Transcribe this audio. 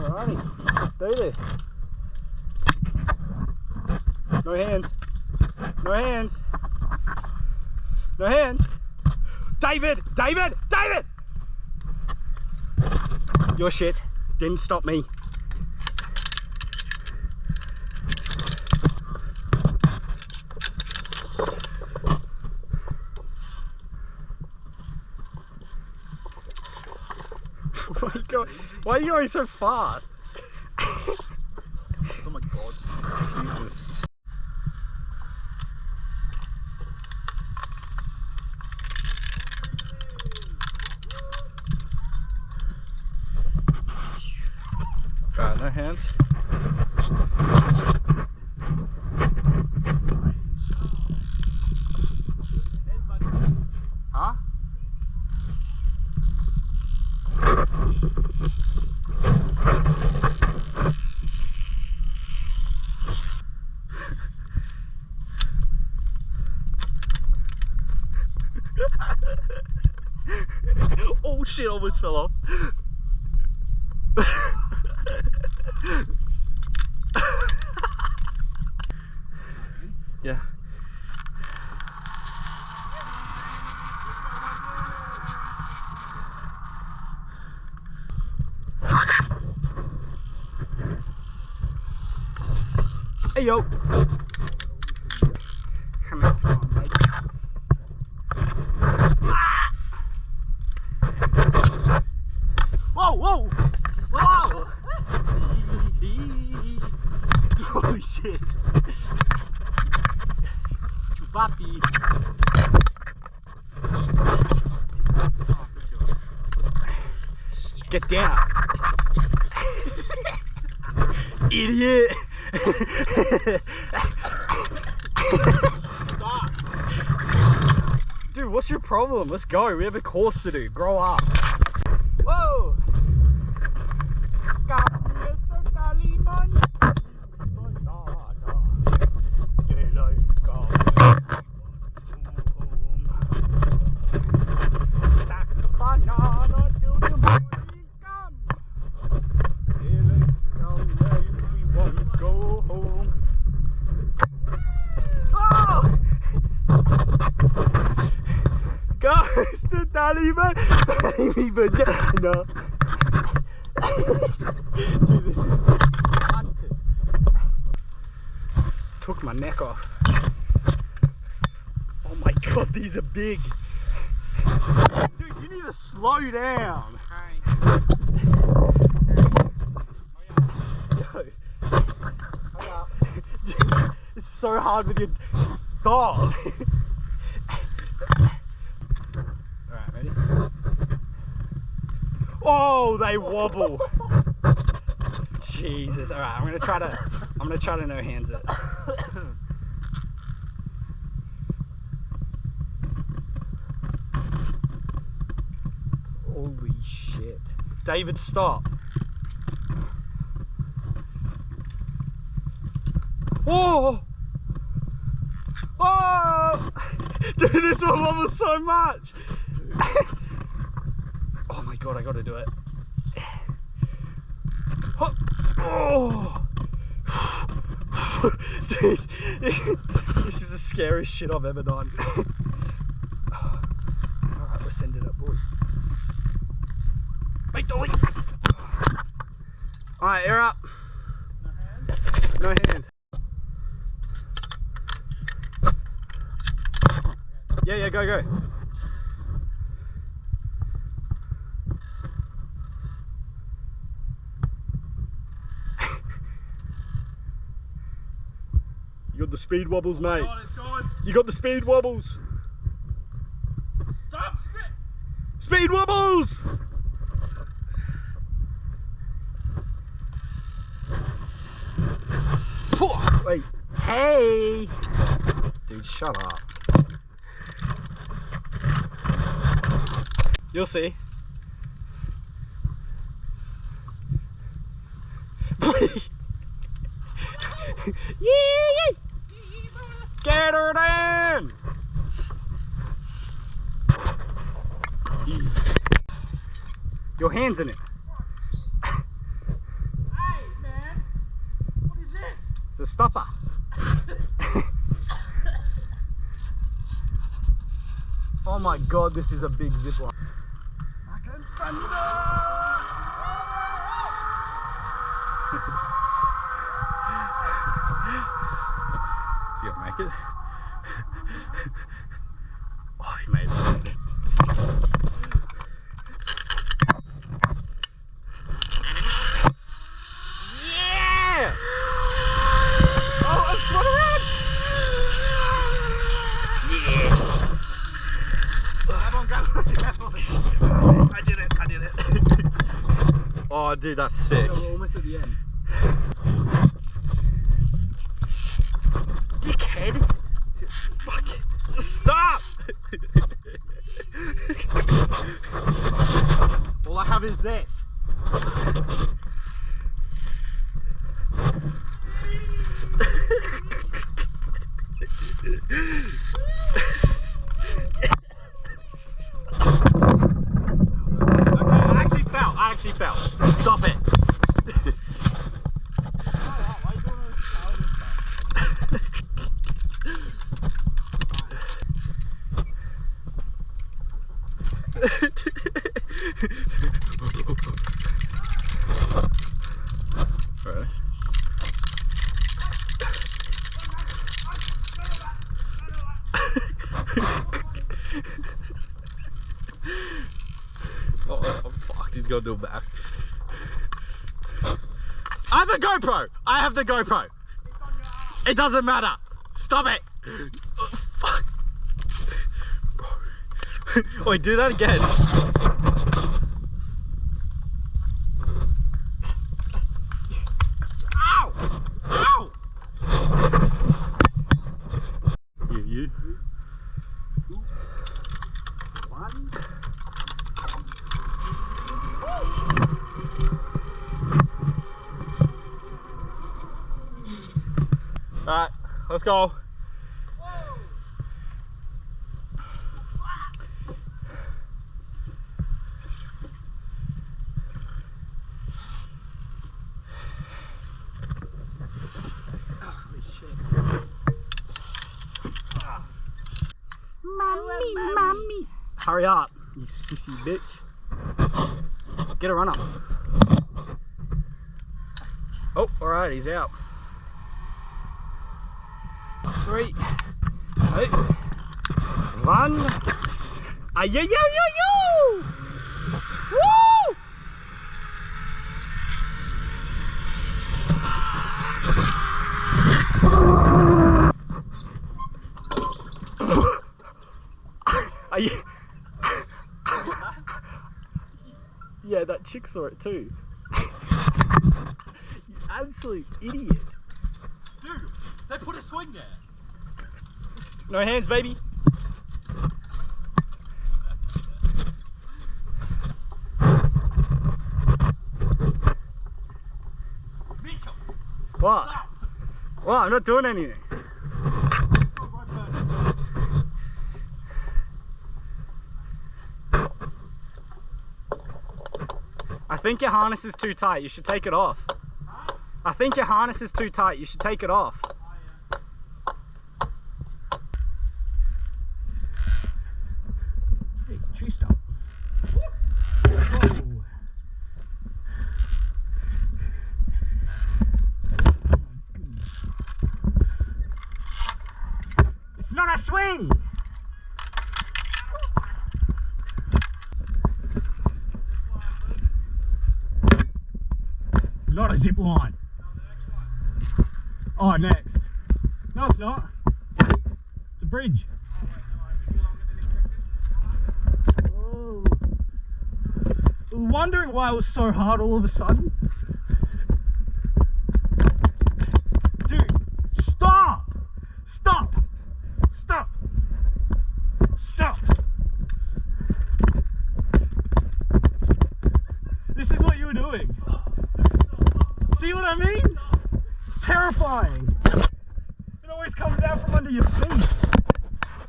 Alrighty, let's do this. No hands. No hands. No hands. David! David! David! Your shit didn't stop me. Why are you going so fast? Oh my god. Jesus. Alright, no hands. Huh? Oh shit, almost fell off. Yeah. Hey yo. Come on, mate. Whoa, whoa, whoa! Holy shit! Chupapi. Get down, idiot! Dude, what's your problem? Let's go. We have a course to do. Grow up. Whoa! Baby banana. Dude, this is haunted. Took my neck off. Oh my god, these are big. Dude, you need to slow down. Yo. Dude, it's so hard with your stop. Oh, they wobble. Jesus. All right, I'm gonna try to no hands it. Holy shit. David, stop. Oh. Oh. Dude, this one wobbles so much. Oh my god, I gotta do it. Oh! Dude, this is the scariest shit I've ever done. Alright, let's send it up, boys. Hey, Dolly! Alright, air up. No hands? No hands. Yeah, go, go. You got the speed wobbles, mate. God, it's going. You got the speed wobbles. Stop! Speed wobbles! Wait. Hey! Dude, shut up. You'll see. Yeah! Get her down! Your hands in it. It's a stopper. Oh my god, this is a big zip line. Is he gonna make it? Oh, he made it. Yeah! Oh, it's run around! Yeah! Grab on, grab on, grab on. I did it, I did it. Oh, dude, that's sick. We're almost at the end. Dickhead! Fuck it. Stop! All I have is this. Okay, I actually fell. Stop it. Why are you doing all this challenge Right. Oh, fuck, he's gonna do it back. I have the GoPro! I have the GoPro! It doesn't matter! Stop it! Oh, fuck! Wait, do that again. Ow! Ow! You. one. Alright, let's go. Mommy. Hurry up, you sissy bitch. Get a run up. Oh, alright, he's out. 3, 2, 1. Ay, yo, yo, yo, yo! Woo! Are you... Yeah, that chick saw it too. You absolute idiot. Dude, they put a swing there. No hands, baby. Mitchell. What? What? I'm not doing anything. I think your harness is too tight. You should take it off. I think your harness is too tight. You should take it off. Hey, TreeTop. Whoa. It's not a swing. Not a zip line. Oh, next. No, it's not. It's a bridge. Oh. I was wondering why it was so hard all of a sudden. Dude, stop! Stop! Stop! Stop! This is what you were doing. See what I mean? It's terrifying. It always comes out from under your feet.